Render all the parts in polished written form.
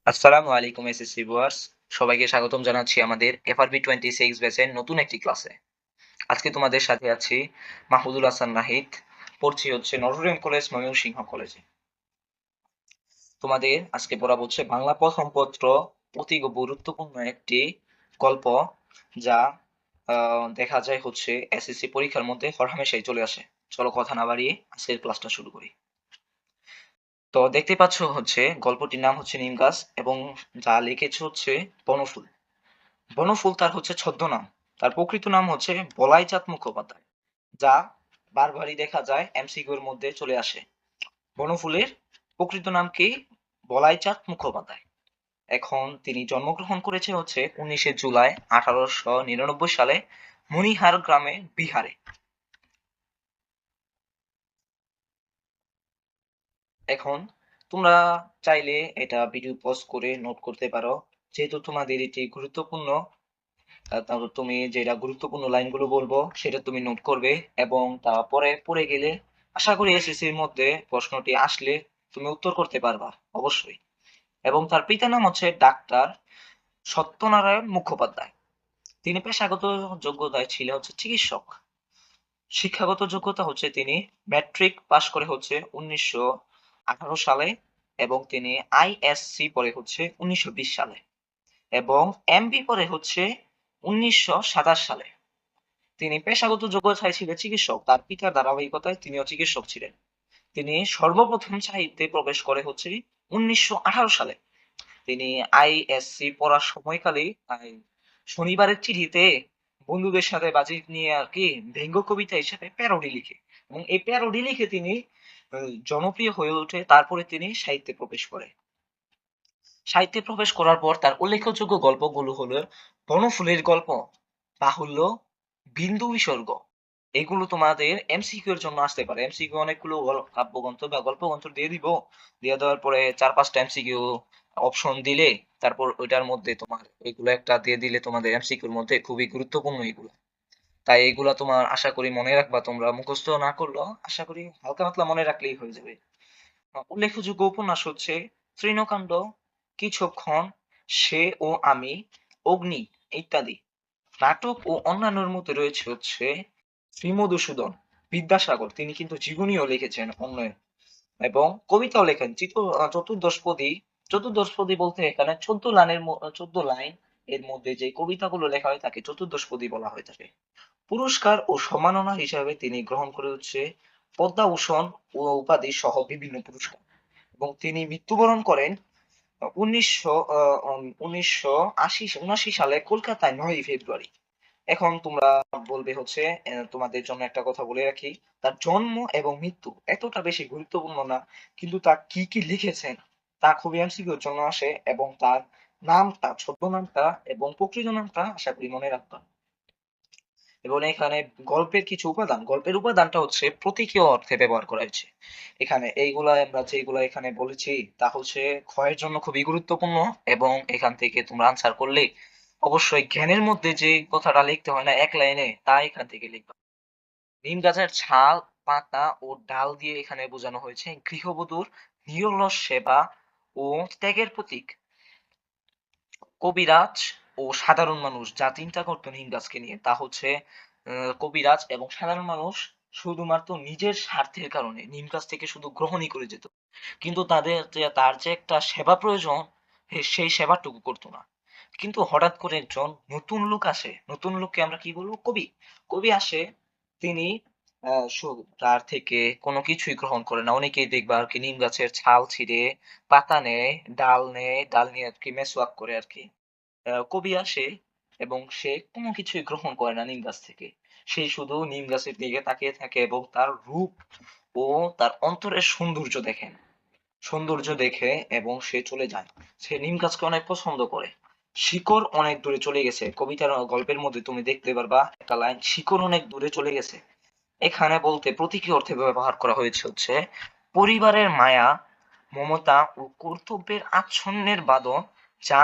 আসসালামু আলাইকুম SSC viewers, সবাইকে স্বাগতম জানাচ্ছি আমাদের এফআরবি 26 ব্যাচের নতুন একটি ক্লাসে। আজকে তোমাদের সাথে আছি মাহমুদুল হাসান নাহিদ, পড়ছি হচ্ছে নটরডেম কলেজ ময়মনসিংহ কলেজে। তোমাদের আজকে পড়া হচ্ছে বাংলা প্রথম পত্র, অতি গুরুত্বপূর্ণ একটি গল্প, যা দেখা যায় হচ্ছে এসএসসি পরীক্ষার মধ্যে হরহামেশাই চলে আসে। চলো কথা না বাড়িয়ে আজকের ক্লাসটা শুরু করি। তো দেখতে পাচ্ছ হচ্ছে গল্পটির নাম হচ্ছে নিম গাছ, এবং যা লিখেছে হচ্ছে বনফুল। বনফুল তার হচ্ছে ছদ্মনাম। তার প্রকৃত নাম হচ্ছে বলাই চাঁদ মুখোপাধ্যায়, যা বারবারই দেখা যায় এমসিকিউ এর মধ্যে চলে আসে। বনফুলের প্রকৃত নাম কি? বলাই চাঁদ মুখোপাধ্যায়। এখন তিনি জন্মগ্রহণ করেছে হচ্ছে 19 জুলাই 1899 সালে মণিহার গ্রামে, বিহারে। এখন তোমরা চাইলে এটা ভিডিও পজ করে নোট করতে পারো, যেহেতু তোমাদের এটি গুরুত্বপূর্ণ। তারপর তুমি যেটা গুরুত্বপূর্ণ লাইনগুলো বলবো সেটা তুমি নোট করবে, এবং তারপরে পড়ে গেলে আশা করি এসএসসির মধ্যে প্রশ্নটি আসলে তুমি উত্তর করতে পারবা অবশ্যই। এবং তার পিতার নাম হচ্ছে ডাক্তার সত্যনারায়ণ মুখোপাধ্যায়। তিনি পেশাগত যোগ্যতায় ছিল হচ্ছে চিকিৎসক। শিক্ষাগত যোগ্যতা হচ্ছে তিনি ম্যাট্রিক পাশ করে হচ্ছে 1918 সালে, এবং তিনি আইএসসি পড়ে হচ্ছে 1920 সালে, এবং এমবি পড়ে হচ্ছে 1927 সালে। তিনি পেশাগত যোগ্যতায় ছিলেন চিকিৎসক। তার পিতার ধারাবাহিকতায় তিনিও চিকিৎসক ছিলেন। তিনি সর্বপ্রথম সাহিত্যে প্রবেশ করে হচ্ছে 1918 সালে। তিনি আইএসসি পড়ার সময়কালে শনিবারের চিঠিতে বন্ধুদের সাথে বাজি নিয়ে আর কি ব্যঙ্গ কবিতা হিসেবে প্যারোডি লিখে, এবং এই প্যারোডি লিখে তিনি জনপ্রিয় হয়ে ওঠে। তারপরে তিনি সাহিত্যে প্রবেশ করে। সাহিত্যে প্রবেশ করার পর তার উল্লেখযোগ্য গল্পগুলো হলো বনফুলের গল্প, বাহুল্য, বিন্দু বিসর্গ। এগুলো তোমাদের এমসিকিউ এর জন্য আসতে পারে। এমসিকিউ অনেকগুলো কাব্যগ্রন্থ বা গল্পগ্রন্থ দিয়ে দিব। দিয়ে দেওয়ার পরে 4-5টা এমসিকিউ অপশন দিলে, তারপর ওইটার মধ্যে তোমার এগুলো একটা দিয়ে দিলে তোমাদের এমসিকিউর মধ্যে খুবই গুরুত্বপূর্ণ এগুলো। তাই এগুলা তোমার আশা করি মনে রাখবা। তোমরা মুখস্থ না করলেও আশা করি হালকা পাতলা মনে রাখলেই হয়ে যাবে। উল্লেখযোগ্য উপন্যাস হচ্ছে তৃণকাণ্ড, কিছুক্ষণ, সে ও আমি, অগ্নি ইত্যাদি। নাটক ও অন্যান্যের মধ্যে রয়েছে হচ্ছে শ্রীমধুসূদন বিদ্যাসাগর, তিনি কিন্তু জীবনীও লিখেছেন অন্য, এবং কবিতাও লেখেন। চতুর্দশপদী। চতুর্দশপদী বলতে এখানে 14 লাইন এর মধ্যে যে কবিতাগুলো লেখা হয় তাকে চতুর্দশপদী বলা হয়ে থাকে। পুরস্কার ও সম্মাননা হিসাবে তিনি গ্রহণ করে হচ্ছে পদ্মভূষণ ও উপাধি সহ বিভিন্ন পুরস্কার, এবং তিনি মৃত্যুবরণ করেন 1979 সালে কলকাতায় 9ই ফেব্রুয়ারি। এখন তোমরা বলবে হচ্ছে তোমাদের জন্য একটা কথা বলে রাখি, তার জন্ম এবং মৃত্যু এতটা বেশি গুরুত্বপূর্ণ না, কিন্তু তা কি কি লিখেছেন তা খুবই এমসিকিউর জন্য আসে, এবং তার নামটা, ছদ্মনামটা এবং প্রকৃত নামটা আশা করি মনে রাখবা। এবং এখানে গল্পের উপাদানটা হচ্ছে প্রতীকীয় অর্থে ব্যবহার করা হয়েছে। এখানে এইগুলা আমরা যেগুলা এখানে বলেছি তা হচ্ছে ক্ষয়ের জন্য খুবই গুরুত্বপূর্ণ, এবং এখান থেকে তোমরা আনসার করলে অবশ্যই জ্ঞানের মধ্যে যে কথাটা লিখতে হয় না এক লাইনে, তা এখান থেকে লিখবা। নিম গাছের ছাল, পাতা ও ডাল দিয়ে এখানে বোঝানো হয়েছে গৃহবধূর নিরলস সেবা ও ত্যাগের প্রতীক। কবিরাজ ও সাধারণ মানুষ যা চিন্তা করতো নিম গাছকে নিয়ে, তা হচ্ছে কবিরাজ এবং সাধারণ মানুষ শুধুমাত্র নিজের স্বার্থের কারণে নিম গাছ থেকে শুধু গ্রহণই করে যেত, কিন্তু তার যে একটা সেবা প্রয়োজন, সেই সেবাটুকু করতো না। কিন্তু হঠাৎ করে একজন নতুন লোক আসে, নতুন লোককে আমরা কি বলবো? কবি। কবি আসে, তিনি তার থেকে কোনো কিছুই গ্রহণ করে না। অনেকেই দেখবা আর কি নিম গাছের ছাল ছিঁড়ে পাতা নেয়, ডাল নিয়ে আর কি মেসওয়াক করে আর কি। কবি আসে, এবং সে কোনো কিছুই গ্রহণ করে না নিম গাছ থেকে। সে শুধু নিম গাছের দিকে তাকিয়ে থাকে, এবং তার রূপ ও তার অন্তরের সৌন্দর্য দেখেন। সৌন্দর্য দেখে এবং সে চলে যায়। সে নিম গাছকে অনেক পছন্দ করে। শিকড় অনেক দূরে চলে গেছে। কবিতার গল্পের মধ্যে তুমি দেখতে পারবা একটা লাইন, শিকড় অনেক দূরে চলে গেছে। এখানে বলতে প্রতীকী অর্থে ব্যবহার করা হয়েছে হচ্ছে পরিবারের মায়া, মমতা ও কর্তব্যের আচ্ছন্নের বাঁধন, যা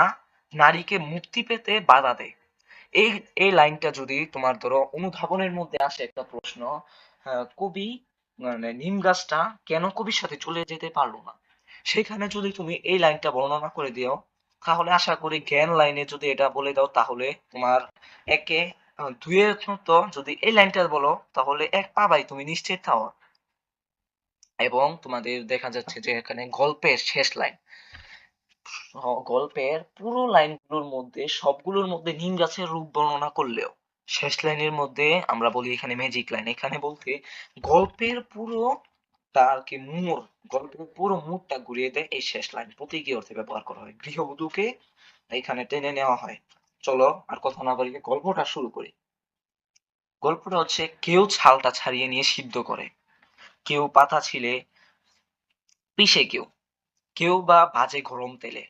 নারীকে মুক্তি পেতে বাধা দেয়। এই এই লাইনটা যদি তোমার ধরো অনুধাবনের মধ্যে আসে একটা প্রশ্ন, কবি মানে নিম গাছটা কেন কবির সাথে চলে যেতে পারলো না, সেখানে যদি তুমি এই লাইনটা বর্ণনা করে দিও, তাহলে আশা করি জ্ঞান লাইনে যদি এটা বলে দাও তাহলে তোমার একে দুইয়ের মতো যদি এই লাইনটা বলো তাহলে এক পাবাই তুমি নিশ্চিত থাও। এবং তোমাদের দেখা যাচ্ছে যে এখানে গল্পের শেষ লাইন, গল্পের পুরো লাইনগুলোর মধ্যে সবগুলোর মধ্যে নিম গাছের রূপ বর্ণনা করলেও শেষ লাইনের মধ্যে আমরা বলি এখানে ম্যাজিক লাইন, এখানে বলতে গল্পের পুরো তার কি মোড়, গল্পের পুরো মোড়টা ঘুরিয়ে দেয় এই শেষ লাইন, প্রতীকী অর্থে ব্যবহার করা হয়, গৃহবধূকে এখানে টেনে নেওয়া হয়। চলো আর কথা না বলে গল্পটা শুরু করি। গল্পটা হচ্ছে কেউ ছালটা ছাড়িয়ে নিয়ে সিদ্ধ করে, কেউ পাতা ছিলে পিষে, কেউ কেউ বা ভাজে গরম তেলে।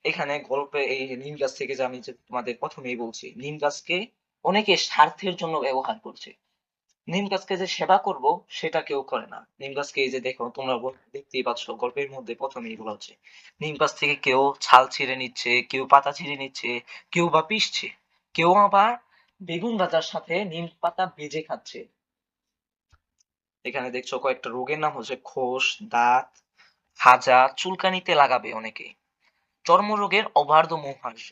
এখানে গল্পে এই নিম গাছ থেকে যে আমি যে তোমাদের প্রথমেই বলছি নিম গাছকে অনেকে স্বার্থের জন্য ব্যবহার করছে। নিম গাছকে যে সেবা করব সেটা কেউ করে না। নিম গাছকে এই যে দেখো তোমরা দেখতেই পাচ্ছ গল্পের মধ্যে প্রথমেই এগুলো হচ্ছে নিম গাছ থেকে কেউ ছাল ছিঁড়ে নিচ্ছে, কেউ পাতা ছিঁড়ে নিচ্ছে, কেউ বা পিষছে, কেউ আবার বেগুন ভাজার সাথে নিম পাতা ভেজে খাচ্ছে। এখানে দেখছো কয়েকটা রোগের নাম হচ্ছে খোস, দাঁত, হাজা, চুলকানিতে লাগাবে অনেকে, চর্মরোগের অবার্ধ মুখাংশ।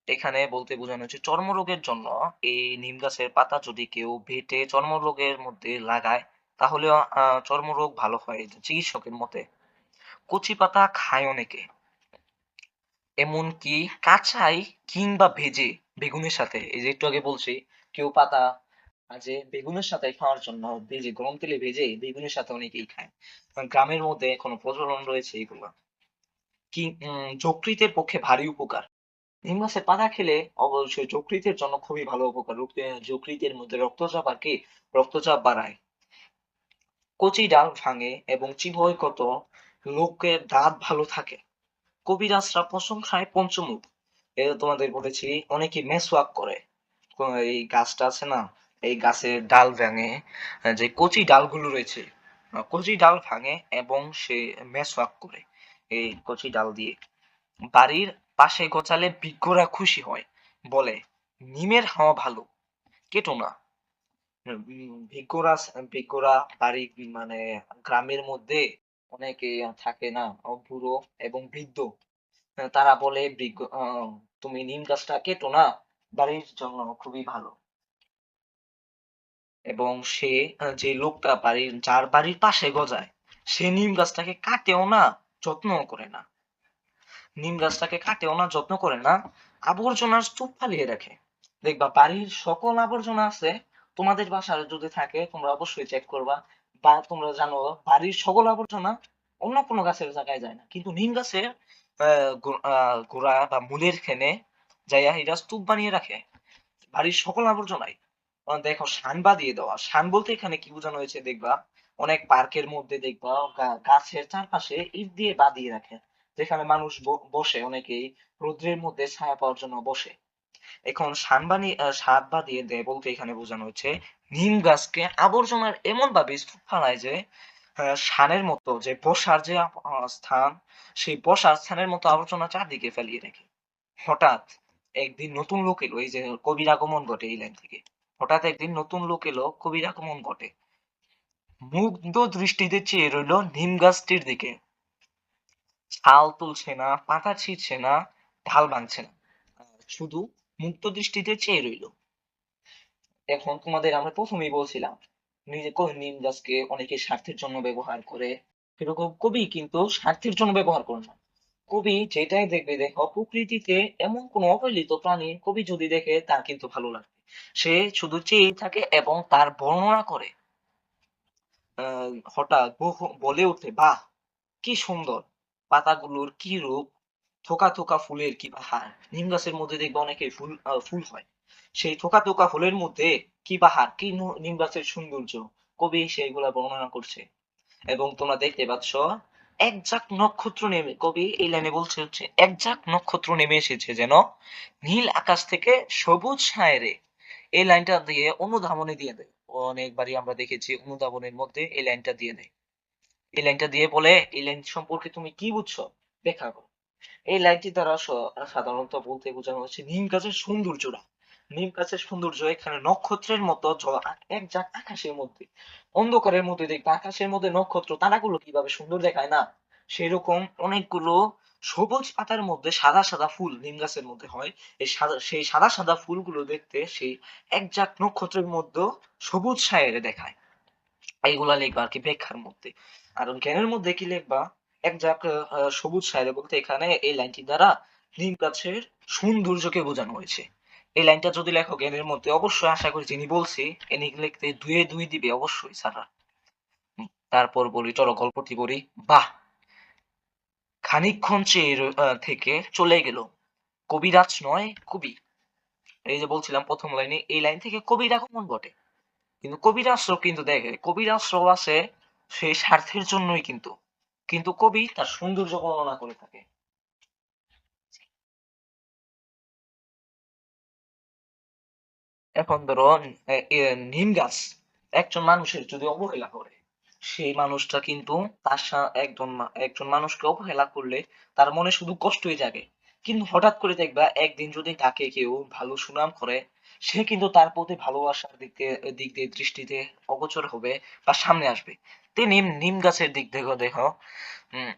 এখানে বলতে বোঝানো হচ্ছে চর্মরোগের জন্য এই নিম গাছের পাতা যদি কেউ বেটে চর্মরোগের মধ্যে লাগায় তাহলে চর্মরোগ ভালো হয় চিকিৎসকের মতে। কচি পাতা খায় অনেকে, এমনকি কাঁচাই কিংবা ভেজে বেগুনের সাথে, এই যে একটু আগে বলছি কেউ পাতা যে বেগুনের সাথে খাওয়ার জন্য ভেজে গরম তেলে ভেজে বেগুনের সাথে অনেকেই খায়। গ্রামের মধ্যে এখনো প্রচলন রয়েছে এগুলো। কি যকৃতের পক্ষে ভারী উপকার, নিম গাছের পাতা খেলে অবশ্যই যকৃতের জন্য খুবই ভালো উপকার। যকৃতের মধ্যে রক্তচাপ আর কি রক্তচাপ বাড়ায়। কচি ডাল ভাঙে এবং চিবোয় কত লোকের দাঁত ভালো থাকে। কবিরাজরা প্রশংসায় পঞ্চমুখ, এটা তোমাদের বলেছি অনেকে মেসওয়াক করে। এই গাছটা আছে না, এই গাছের ডাল ভাঙে, যে কচি ডালগুলো রয়েছে কচি ডাল ভাঙে এবং সে মেসওয়াক করে এই কচি ডাল দিয়ে। বাড়ির পাশে গোছালে বিজ্ঞরা খুশি হয়, বলে নিমের হাওয়া ভালো, কেটো না। বিজ্ঞরা বাড়ি মানে গ্রামের মধ্যে অনেকে থাকে না, বুড়ো এবং বৃদ্ধ, তারা বলে তুমি নিম গাছটা কেটো না, বাড়ির জন্য খুবই ভালো। এবং সে যে লোকটা যার বাড়ির পাশে গজায় সে নিম গাছটাকে কাটেও না, যত্নও করে না। নিম গাছটাকে কাটেও না, যত্ন করে না, আবর্জনার স্তূপ ফালিয়ে রাখে। দেখবা বাড়ির সকল আবর্জনা আছে, তোমাদের বাসায় যদি থাকে তোমরা অবশ্যই চেক করবা, বা তোমরা জানো বাড়ির সকল আবর্জনা অন্য কোনো গাছের জায়গায় যায় না, কিন্তু নিম গাছের গোড়া বা মূলের খেনে যাইয়া এরা স্তূপ বানিয়ে রাখে বাড়ির সকল আবর্জনাই। দেখো শান বাঁধিয়ে দেওয়া, শান বলতে এখানে কি বোঝানো হয়েছে দেখবা অনেক পার্কের মধ্যে দেখবা গাছের চারপাশে ইট দিয়ে বাঁধিয়ে রাখে, যেখানে মানুষ বসে, অনেকেই রোদ্রের মধ্যে ছায়া পাওয়ার জন্য বসে। এখন সাত বাঁধিয়ে দেয় বলতে এখানে বোঝানো হচ্ছে নিম গাছকে আবর্জনার এমন ভাবে স্তূপ ফালায় যে শানের মতো যে বসার যে স্থান, সেই বসার স্থানের মতো আবর্জনা চারদিকে ফেলিয়ে রাখে। হঠাৎ একদিন নতুন লোক এলো, এই যে কবির আগমন ঘটে এই লাইন থেকে, হঠাৎ একদিন নতুন লোক এলো কবির আগমন ঘটে, মুগ্ধ দৃষ্টিতে চেয়ে রইল নিম গাছটির দিকে, ছাল তুলছে না, পাতা ছিঁড়ছে না, ঢাল ভাঙছে না, শুধু মুগ্ধ দৃষ্টিতে চেয়ে রইল। এখন তোমাদের আমরা প্রথমেই বলছিলাম নিম গাছকে অনেকে স্বার্থের জন্য ব্যবহার করে, সেরকম কবি কিন্তু স্বার্থের জন্য ব্যবহার করে না। কবি যেটাই দেখবে, দেখো প্রকৃতিতে এমন কোন অবহেলিত প্রাণী কবি যদি দেখে তার কিন্তু ভালো লাগে, সে শুধু চেয়ে থাকে এবং তার বর্ণনা করে। হঠাৎ বলে ওঠে, বাহ কি সুন্দর, পাতাগুলোর কি রূপ, থোকা থোকা ফুলের কি বাহার। নিম গাছের মধ্যে দেখবে অনেকে ফুল হয়, সেই থোকা থোকা ফুলের মধ্যে কি বাহার, কি নিম গাছের সৌন্দর্য, কবি সেইগুলা বর্ণনা করছে। এবং তোমরা দেখতে পাচ্ছ এক ঝাঁক নক্ষত্র নেমে, কবি এই লাইনে বলছে হচ্ছে এক ঝাঁক নক্ষত্র নেমে এসেছে যেন নীল আকাশ থেকে সবুজ সায়রে। এই লাইনটা দিয়ে অনুধাবনে দিয়ে দেয়, অনেকবারই আমরা দেখেছি অনুধাবনের মধ্যে এই লাইনটা দিয়ে দেয়। এই লাইনটা দিয়ে বলে এই লাইন সম্পর্কে তুমি কি বুঝছো ব্যাখ্যা করো। এই লাইনটি দ্বারা সাধারণত বলতে বোঝানো হচ্ছে নিম গাছের সৌন্দর্যটা, নিম গাছের সৌন্দর্য এখানে নক্ষত্রের মতো এক ঝাঁক আকাশের মধ্যে, অন্ধকারের মধ্যে দেখবে আকাশের মধ্যে নক্ষত্র তারাগুলো কিভাবে সুন্দর দেখায় না, সেরকম অনেকগুলো সবুজ পাতার মধ্যে সাদা সাদা ফুল নিম গাছের মধ্যে হয়। সেই সাদা সাদা ফুলগুলো দেখতে সেই একঝাঁক নক্ষত্রের মধ্যে সবুজ ছায়ারে দেখায়। এইগুলা লিখবা আর কি ব্যাখ্যার মধ্যে। আর জ্ঞানের মধ্যে কি লিখবা, একঝাঁক সবুজ ছায়ারে বলতে এখানে এই লাইনটি দ্বারা নিম গাছের সৌন্দর্যকে বোঝানো হয়েছে। এই লাইনটা যদি লেখো জ্ঞানের মধ্যে, অবশ্যই আশা করি যিনি বলছি ইনি লিখতে 2 এ 2 দিবে অবশ্যই স্যাররা। তারপর বলি, চলো গল্পটি বলি। বাহ, খানিকক্ষণ চেয়ে থেকে চলে গেল, কবিরাজ নয় কবি। এই যে বলছিলাম প্রথম লাইনে, এই লাইন থেকে কবির আগমন ঘটে। কিন্তু কবিরাজও কিন্তু দেখে, কবিরাজও আছে সেই স্বার্থের জন্যই কিন্তু, কিন্তু কবি তার সৌন্দর্য বর্ণনা করে থাকে। এখন ধরো নিম গাছ একজন মানুষের যদি অবহেলা করে, সেই মানুষটা কিন্তু একজন মানুষকে অবহেলা করলে তার মনে শুধু কষ্টই জাগে। কিন্তু হঠাৎ করে দেখবা একদিন যদি তাকে কেউ ভালো সুনাম করে, সে কিন্তু তার প্রতি ভালোবাসার দিক দিয়ে দৃষ্টিতে অগোচর হবে বা সামনে আসবে। তেমনি নিম গাছের দিক থেকে দেখো, উম,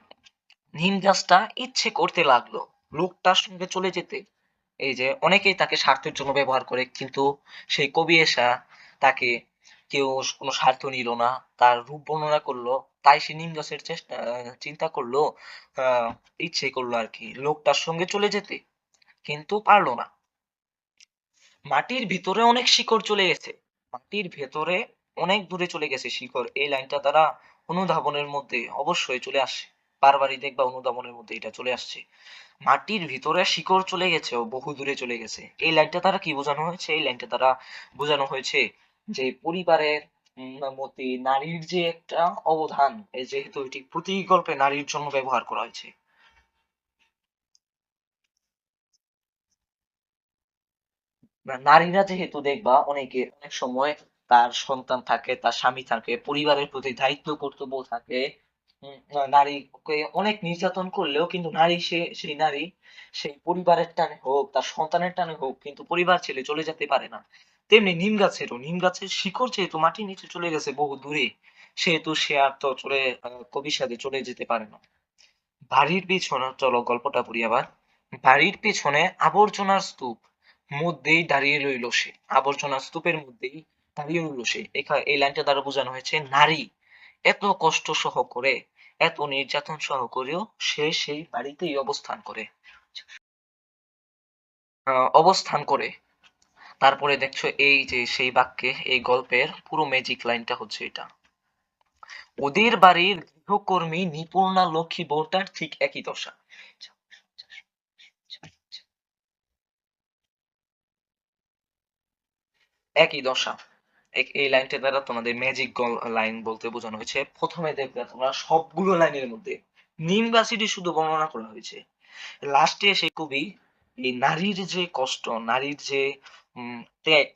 নিম গাছটা ইচ্ছে করতে লাগলো লোকটার সঙ্গে চলে যেতে। এই যে অনেকেই তাকে স্বার্থের জন্য ব্যবহার করে, কিন্তু সেই কবি এসা তাকে কেউ কোনো স্বার্থ নিল না, তার রূপ বর্ণনা করলো। তাই সে নিম গাছের চিন্তা করলো, আহ ইচ্ছে করলো আর কি লোকটার সঙ্গে চলে যেতে, কিন্তু পারলো না। মাটির ভিতরে অনেক শিকড় চলে গেছে, মাটির ভেতরে অনেক দূরে চলে গেছে শিকড়, এই লাইনটা তারা অনুধাবনের মধ্যে অবশ্যই চলে আসে। বারবারই দেখবা অনুধাবনের মধ্যে এটা চলে আসছে। মাটির ভিতরে শিকড় চলে গেছে ও বহু দূরে চলে গেছে, এই লাইনটা দ্বারা কি বোঝানো হয়েছে? এই লাইনটা দ্বারা বোঝানো হয়েছে যে পরিবারের মধ্যে নারীর যে একটা অবদান, এই যেহেতু এটি প্রতীকী গল্পে নারীর জন্য ব্যবহার করা হয়েছে। নারীরা যেহেতু দেখবা অনেক সময় তার সন্তান থাকে, তার স্বামী থাকে, পরিবারের প্রতি দায়িত্ব কর্তব্য থাকে। নারীকে অনেক নির্যাতন করলেও কিন্তু সেই নারী সেই পরিবারের টানে হোক, তার সন্তানের টানে হোক, কিন্তু পরিবার ছেড়ে চলে যেতে পারে না। তেমনি নিম গাছের শিকড় যেহেতু মাটির নিচে চলে গেছে বহু দূরে, সেহেতু সে আর তো কবির সাথে চলে যেতে পারে না। বাড়ির পিছনে, চলো গল্পটা পড়ি আবার। বাড়ির পেছনে আবর্জনার স্তূপ মধ্যেই দাঁড়িয়ে রইল সে, আবর্জনার স্তূপের মধ্যেই দাঁড়িয়ে রইল সে। এই লাইনটা দ্বারা বোঝানো হয়েছে নারী এত কষ্ট সহ করে, এত নির্যাতন সহ করেও সে সেই বাড়িতেই অবস্থান করে। তারপরে দেখছো এই যে সেই বাক্যে এই গল্পের পুরো ম্যাজিক লাইনটা হচ্ছে এটা, ওদের বাড়ির গৃহকর্মী নিপুণা লক্ষ্মী বউটার ঠিক একই দশা। একই দশা। এই লাইনটা দ্বারা তোমাদের ম্যাজিক লাইন বলতে বোঝানো হয়েছে। প্রথমে দেখবে তোমরা সবগুলো লাইনের মধ্যে নিম গাছটি শুধু বর্ণনা করা হয়েছে, লাস্টে এসে কবি এই নারীর যে কষ্ট, নারীর যে ত্যাগ,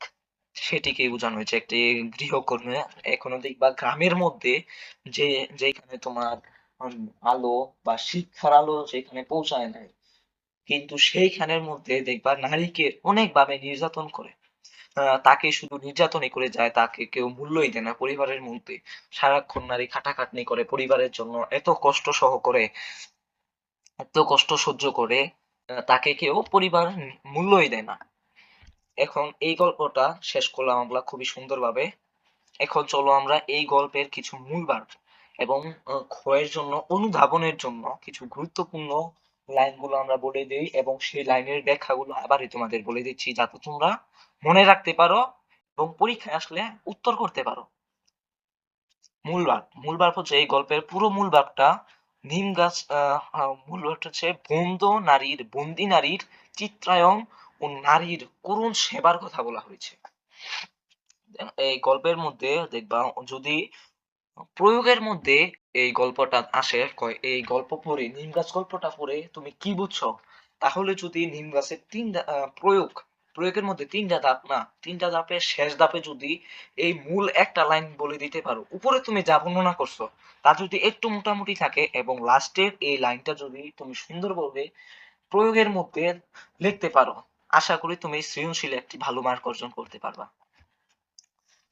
সেটিকে বোঝানো হয়েছে একটি গৃহকর্মী। এখনো দেখবা গ্রামের মধ্যে যে যেখানে তোমার আলো বা শিক্ষার আলো যেখানে পৌঁছায় নাই, কিন্তু সেইখানের মধ্যে দেখবা নারীকে অনেকভাবে নির্যাতন করে। তাকে শুধু নির্যাতনই করে যায়, তাকে কেউ মূল্যই দেয় না পরিবারের মধ্যে। সারাক্ষণ নারী খাটাখাটনি করে পরিবারের জন্য, এত কষ্ট সহ করে, এত কষ্ট সহ্য করে, তাকে কেউ পরিবার মূল্যই দেয় না। এখন এই গল্পটা শেষ করলাম আমরা খুবই সুন্দরভাবে। এখন চলো আমরা এই গল্পের কিছু মূল বার্তা এবং ক্ষয়ের জন্য অনুধাবনের জন্য কিছু গুরুত্বপূর্ণ লাইনগুলো আমরা বলে দিই, এবং সেই লাইনের ব্যাখ্যাগুলো আবারই তোমাদের বলে দিচ্ছি যাতে তোমরা মনে রাখতে পারো এবং পরীক্ষায় আসলে উত্তর করতে পারো। মূল ভাব হচ্ছে এই গল্পের পুরো মূল ভাবটা নিম গাছ, মূল ভাবটা হচ্ছে বন্দি নারীর চিত্রায়ন ও নারীর করুণ সেবার কথা বলা হয়েছে। এই গল্পের মধ্যে দেখবা যদি প্রয়োগের মধ্যে এই গল্পটা আসে, এই গল্প পড়ে নিম গাছ গল্পটা পড়ে তুমি কি বুঝছো, তাহলে যদি নিম গাছের প্রয়োগের মধ্যে তিনটা ধাপ, না তিনটা ধাপের শেষ ধাপে যদি এই মূল একটা লাইন বলে দিতে পারো, উপরে তুমি যা বর্ণনা করছো তা যদি একটু মোটামুটি থাকে, এবং লাস্টের এই লাইনটা যদি তুমি সুন্দরভাবে প্রয়োগের মধ্যে লিখতে পারো, আশা করি তুমি সৃজনশীলে একটি ভালো মার্ক অর্জন করতে পারবা।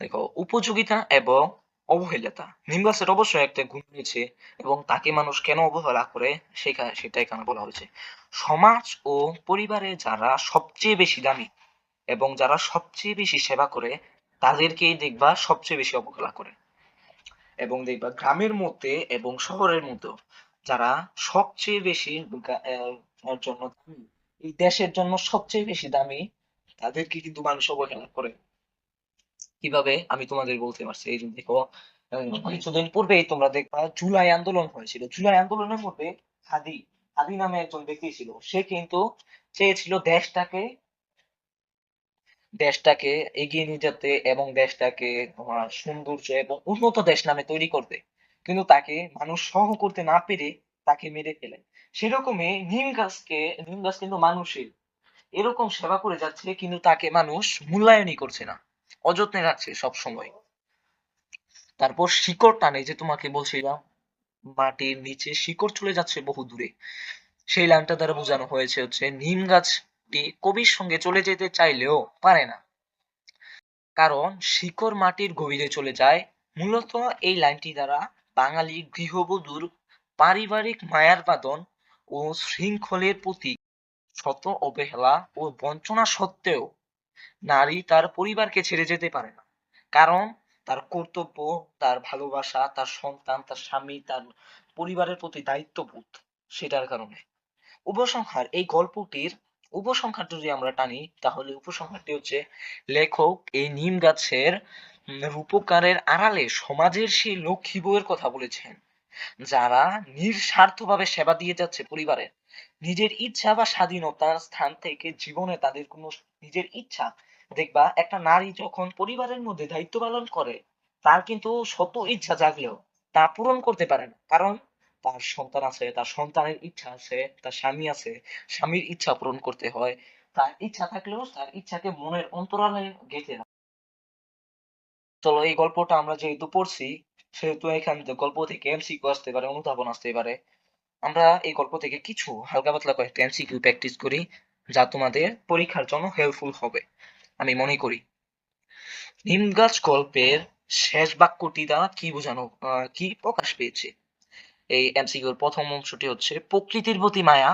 দেখো, উপযোগিতা এবং অবহেলিতা। নিম গাছের অবশ্যই একটা গুণ রয়েছে এবং তাকে মানুষ কেন অবহেলা করে সেটা এখানে বলা হয়েছে। সমাজ ও পরিবারে যারা সবচেয়ে বেশি দামি এবং যারা সবচেয়ে বেশি সেবা করে তাদেরকেই দেখবা সবচেয়ে বেশি অবহেলা করে। এবং দেখবা গ্রামের মধ্যে এবং শহরের মধ্যেও যারা সবচেয়ে বেশি জন্য দামি, এই দেশের জন্য সবচেয়ে বেশি দামি, তাদেরকে কিন্তু মানুষ অবহেলা করে। কিভাবে আমি তোমাদের বলতে পারছি, এই যে দেখো কিছুদিন পূর্বেই তোমরা দেখবা জুলাই আন্দোলন হয়েছিল। জুলাই আন্দোলনের মধ্যে হাদি হাদি নামে একজন ব্যক্তি ছিল। সে কিন্তু চেয়েছিল দেশটাকে এগিয়ে নিয়ে যেতে এবং দেশটাকে তোমার সৌন্দর্য এবং উন্নত দেশ নামে তৈরি করতে, কিন্তু তাকে মানুষ সহ্য করতে না পেরে তাকে মেরে ফেলে। সেরকমই নিম গাছ কিন্তু মানুষের এরকম সেবা করে যাচ্ছে, কিন্তু তাকে মানুষ মূল্যায়নই করছে না, অযত্নে রাখছে সব সময়। তারপর শিকড় টানে, যে তোমাকে বলছিলাম মাটির নিচে শিকড় চলে যাচ্ছে বহু দূরে, সেই লাইনটা দ্বারা বোঝানো হয়েছে হচ্ছে নিম গাছটি কবির সঙ্গে চলে যেতে চাইলেও পারে না, কারণ শিকড় মাটির গভীরে চলে যায়। মূলত এই লাইনটি দ্বারা বাঙালি গৃহবধূর পারিবারিক মায়ার বাঁধন ও শৃঙ্খলের প্রতি শত অবহেলা ও বঞ্চনা সত্ত্বেও নারী তার পরিবারকে ছেড়ে যেতে পারে না, কারণ তার কর্তব্য, তার ভালোবাসা, তার সন্তান, তার স্বামী, তার পরিবারের প্রতি দায়িত্ববোধ, সেটার কারণে। উপসংহার, এই গল্পটির উপসংহার যদি আমরা টানি তাহলে উপসংহারটি হচ্ছে লেখক এই নিম গাছের রূপকারের আড়ালে সমাজের সেই লক্ষ্মী বউয়ের কথা বলেছেন, যারা নিঃস্বার্থভাবে সেবা দিয়ে যাচ্ছে পরিবারের। নিজের ইচ্ছা বা স্বাধীনতার স্থান থেকে জীবনে তাদের কোনো নিজের ইচ্ছা, দেখবা একটা নারী যখন পরিবারের মধ্যে দায়িত্ব পালন করে তার কিন্তু শত ইচ্ছা জাগলেও তা পূরণ করতে পারে না, কারণ তার সন্তান আছে, তার সন্তানের ইচ্ছা আছে, তার স্বামী আছে, স্বামীর ইচ্ছা পূরণ করতে হয়। তার ইচ্ছা থাকলেও তার ইচ্ছাকে মনের অন্তরালে গেঁথে রাখে। চলো, এই গল্পটা আমরা যেহেতু পড়ছি সেহেতু এখান থেকে গল্প থেকে এমসিকিউ আসতে পারে, অনুধাবন আসতে পারে। আমরা এই গল্প থেকে কিছু হালকা পাতলা কয়েকটা এমসিকিউ প্র্যাকটিস করি, যা তোমাদের পরীক্ষার জন্য হেল্পফুল হবে আমি মনে করি। নিম গাছ গল্পের শেষ বাক্যটি দ্বারা কি বোঝানো, কি প্রকাশ পেয়েছে? এই এমসিকিউর প্রথম অংশটি হচ্ছে প্রকৃতির প্রতি মায়া,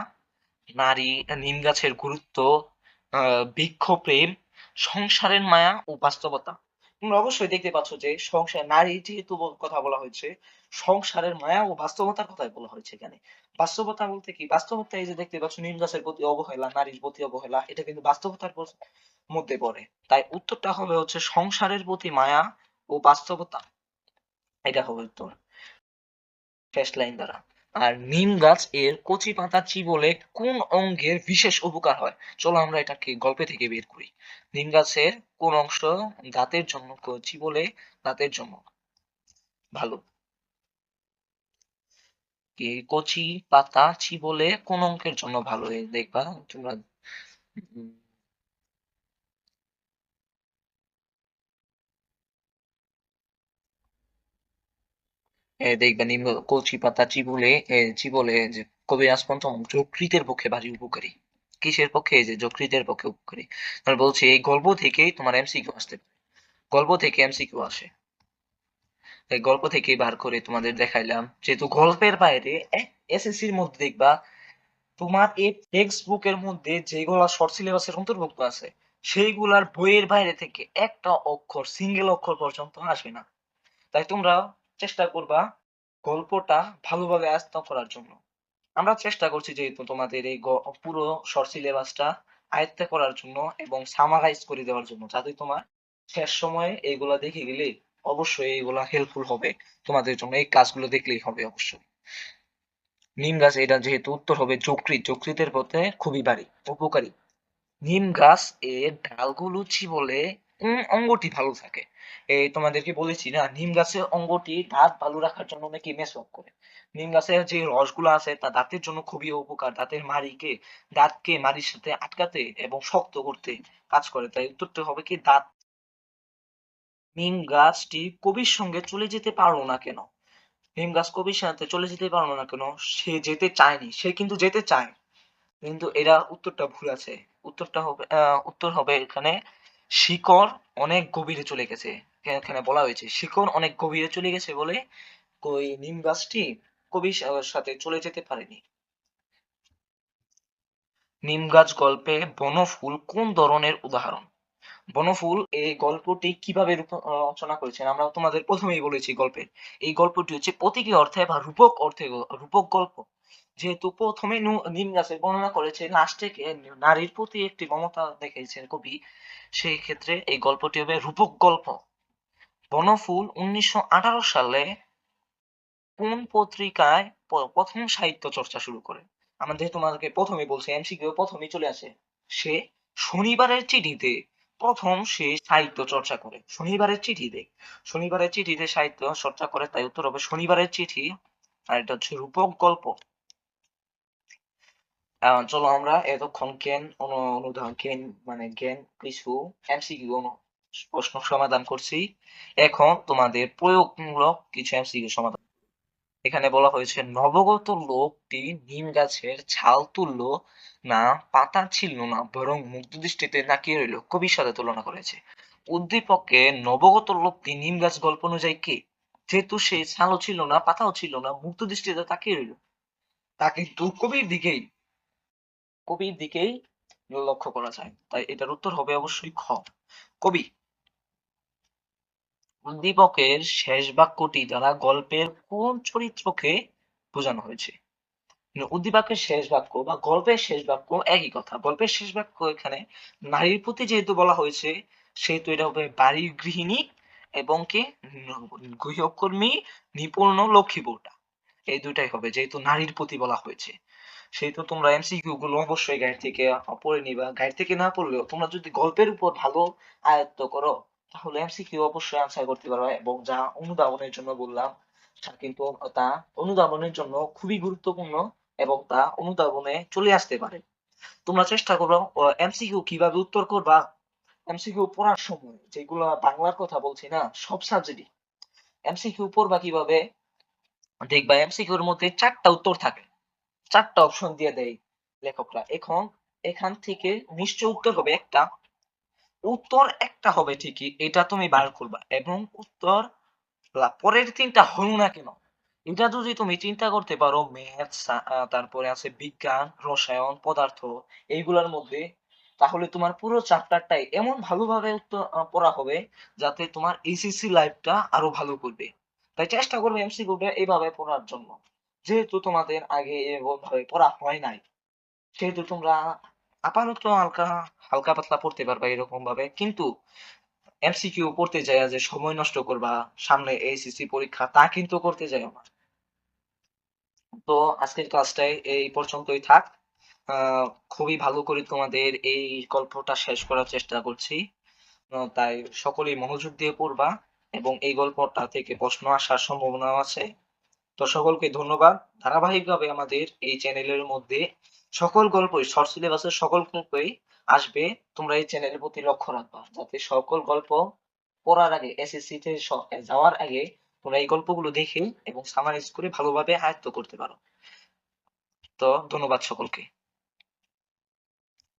নারী, নিম গাছের গুরুত্ব, বৃক্ষ প্রেম, সংসারের মায়া ও বাস্তবতা। তোমরা অবশ্যই দেখতে পাচ্ছ যে সংসার, নারী যেহেতু কথা বলা হয়েছে, সংসারের মায়া ও বাস্তবতার কথাই বলা হয়েছে এখানে। বাস্তবতা বলতে কি? বাস্তবতা এই যে দেখতে পাচ্ছ নিম গাছের প্রতি অবহেলা, নারীর প্রতি অবহেলা, এটা কিন্তু বাস্তবতার মধ্যে পড়ে। তাই উত্তরটা হবে হচ্ছে সংসারের প্রতি মায়া ও বাস্তবতা, এটা হবে উত্তর শেষ লাইন দ্বারা। আর নিম গাছ এর কচি পাতা চিবোলে কোন অঙ্গের বিশেষ উপকার হয়? চলো আমরা এটাকে গল্পে থেকে বের করি। নিম গাছের কোন অংশ দাঁতের জন্য, চিবোলে দাঁতের জন্য ভালো? কি কচি পাতা চিবোলে কোন অঙ্কের জন্য ভালো? এই দেখবা তোমরা, উম, দেখবা নিম কচি পাতা চিবোলে যে কবিরাজ পঞ্চম যকৃতের পক্ষে ভারী উপকারী। কিসের পক্ষে? এই যে যকৃতের পক্ষে উপকারী। তাহলে বলছি এই গল্প থেকেই তোমার এমসিকিউ আসতে পারে, গল্প থেকে এমসিকিউ আসে। এই গল্প থেকেই বার করে তোমাদের দেখাইলাম, যেহেতু গল্পের বাইরে এসএসসির মধ্যে দেখবা তোমার এই টেক্সট বুকের মধ্যে যেগুলা শর্ট সিলেবাসের অন্তর্ভুক্ত আছে সেইগুলার বইয়ের বাইরে থেকে একটা অক্ষর, সিঙ্গেল অক্ষর পর্যন্ত আসবে না। তাই তোমরা চেষ্টা করবা গল্পটা ভালোভাবে আয়ত্ত করার জন্য। আমরা চেষ্টা করছি যেহেতু তোমাদের এই পুরো শর্ট সিলেবাসটা আয়ত্ত করার জন্য এবং সামারাইজ করে দেওয়ার জন্য, যাতে তোমার শেষ সময়ে এইগুলা দেখে গেলে অবশ্যই এইগুলা হেল্পফুল হবে তোমাদের জন্য। এই কাজগুলো দেখলেই হবে অবশ্যই। নিম গাছ, এটা যেহেতু উত্তর হবে যকৃতের পথে খুবই উপকারী। নিম গাছ এর ডালগুলো চিবোলে অঙ্গটি ভালো থাকে। এই তোমাদেরকে বলেছি না, নিম গাছের অঙ্গটি দাঁত ভালো রাখার জন্য নাকি মেসওয়াক করে। নিম গাছের যে রসগুলো আছে তা দাঁতের জন্য খুবই উপকার, দাঁতকে মাড়ির সাথে আটকাতে এবং শক্ত করতে কাজ করে। তাই উত্তরটা হবে কি দাঁত। নিম গাছটি কবির সঙ্গে চলে যেতে পারলো না কেন? নিম গাছ কবির সাথে চলে যেতে পারলো না কেন? সে যেতে চায়নি, সে কিন্তু যেতে চায়, কিন্তু এরা উত্তরটা ভুল আছে। উত্তর হবে এখানে শিকড় অনেক গভীরে চলে গেছে। এখানে বলা হয়েছে শিকড় অনেক গভীরে চলে গেছে বলে ওই নিম গাছটি কবির সাথে চলে যেতে পারেনি। নিম গাছ গল্পে বনফুল কোন ধরনের উদাহরণ? বনফুল এই গল্পটি কিভাবে রচনা করেছেন আমরা তোমাদের প্রথমেই বলেছি গল্পের এই গল্পটি হচ্ছে প্রতীকী অর্থে বা রূপক অর্থে রূপক গল্প। যেহেতু প্রথমে নিম গাছের বর্ণনা করেছে লাস্টে নারীর প্রতি একটি মমতা দেখিয়েছেন কবি, সেই ক্ষেত্রে এই গল্পটি হবে রূপক গল্প। বনফুল 1918 সালে কোন পত্রিকায় প্রথম সাহিত্য চর্চা শুরু করে? আমাদের তোমাদেরকে প্রথমে বলছে এমসিকিউ প্রথমেই চলে আসে। সে শনিবারের চিঠিতে প্রথম সে সাহিত্য চর্চা করে। শনিবারের চিঠিতে সাহিত্য চর্চা করে, তাই উত্তর হবে শনিবারের চিঠি। আর এটা হচ্ছে রূপক গল্প। চলো আমরা এতক্ষণ জ্ঞান মানে জ্ঞান কিছু এমসিকিউ প্রশ্ন সমাধান করছি। এখন তোমাদের প্রয়োগমূলক কিছু এমসিকিউ সমাধান। এখানে বলা হয়েছে নবগত লোকটি নিম গাছের ছাল তুলল না, পাতা ছিলল না, বরং মুগ্ধ দৃষ্টিতে তাকিয়ে রইল, কবির সাথে তুলনা করেছে। উদ্দীপকে নবগত লোকটি নিম গাছ গল্প অনুযায়ী কে? যেহেতু সে ছালও ছিল না, পাতাও ছিল না, মুগ্ধ দৃষ্টিতে তাকিয়ে রইল, তা কিন্তু কবির দিকেই লক্ষ্য করা যায়, তাই এটার উত্তর হবে অবশ্যই খ। কবি। উদ্দীপকের শেষ বাক্যটি দ্বারা গল্পের কোন চরিত্রকে বোঝানো হয়েছে? উদ্দীপকের শেষ বাক্য বা গল্পের শেষ বাক্য একই কথা। গল্পের শেষ বাক্য এখানে নারীর প্রতি যেহেতু বলা হয়েছে, সেহেতু এটা হবে বাড়ির গৃহিণী এবং কি গৃহকর্মী নিপুণ লক্ষ্মীপুরটা, এই দুটাই হবে যেহেতু নারীর প্রতি বলা হয়েছে। সেহেতু তোমরা এমসিকিউ গুলো অবশ্যই গাইড থেকে পড়ে নিবা। গাইড থেকে না পড়লেও তোমরা যদি গল্পের উপর ভালো আয়ত্ত করো তাহলে এমসিকিউ অবশ্যই আনসার করতে পারবে, এবং যা অনুধাবনের জন্য বললাম তা কিন্তু তা অনুধাবনের জন্য খুবই গুরুত্বপূর্ণ এবং তা অনুধাবনে চলে আসতে পারে। তোমরা চেষ্টা করো এমসিকিউ কিভাবে উত্তর করবা। এমসিকিউ পড়ার সময় যেগুলো বাংলার কথা বলছি না, সব সাবজেক্টই এমসিকিউ পড়বা কিভাবে, দেখবা এমসিকিউর মধ্যে 4টা উত্তর থাকে, 4টা অপশন দিয়ে দেয় লেখকরা। এখান থেকে নিশ্চয় উত্তর হবে একটা, উত্তর একটা হবে ঠিকই, এটা তুমি বার করবা, এবং উত্তর পরের 3টা হলো না কেন এটা যদি তুমি চিন্তা করতে পারো, ম্যাথস তারপরে আছে বিজ্ঞান, রসায়ন, পদার্থ, এইগুলোর মধ্যে, তাহলে তোমার পুরো চ্যাপ্টারটাই এমন ভালোভাবে উত্তর পড়া হবে যাতে তোমার এইচএসসি লাইফটা আরো ভালো করবে। তাই চেষ্টা করবে এমসিকিউটা এইভাবে পড়ার জন্য। যেহেতু তোমাদের আগে এভাবে পড়া হয় নাই, সেহেতু তোমরা আপাতত হালকা হালকা পাতলা পড়তে পারবা এরকম ভাবে, কিন্তু এমসিকিউ পড়তে যায় যে সময় নষ্ট করবা, সামনে এইচএসসি পরীক্ষা, তা কিন্তু করতে যাও না। তো আজকের ক্লাসটাই এই পর্যন্তই থাক। খুবই ভালো করে তোমাদের এই গল্পটা শেষ করার চেষ্টা করছি। তাই সকলেই মনোযোগ দিয়ে পড়বা, এবং এই গল্পটা থেকে প্রশ্ন আসার সম্ভাবনা আছে। তো সকলকে ধন্যবাদ। ধারাবাহিকভাবে আমাদের এই চ্যানেলের মধ্যে সকল গল্পই শর্ট সিলেবাসের সকল গল্পই আসবে। তোমরা এই চ্যানেলের প্রতি লক্ষ্য রাখবা যাতে সকল গল্প পড়ার আগে এসএসসি তে যাওয়ার আগে তোমরা এই গল্পগুলো দেখে এবং সামারাইজ করে ভালোভাবে আয়ত্ত করতে পারো। তো ধন্যবাদ সকলকে।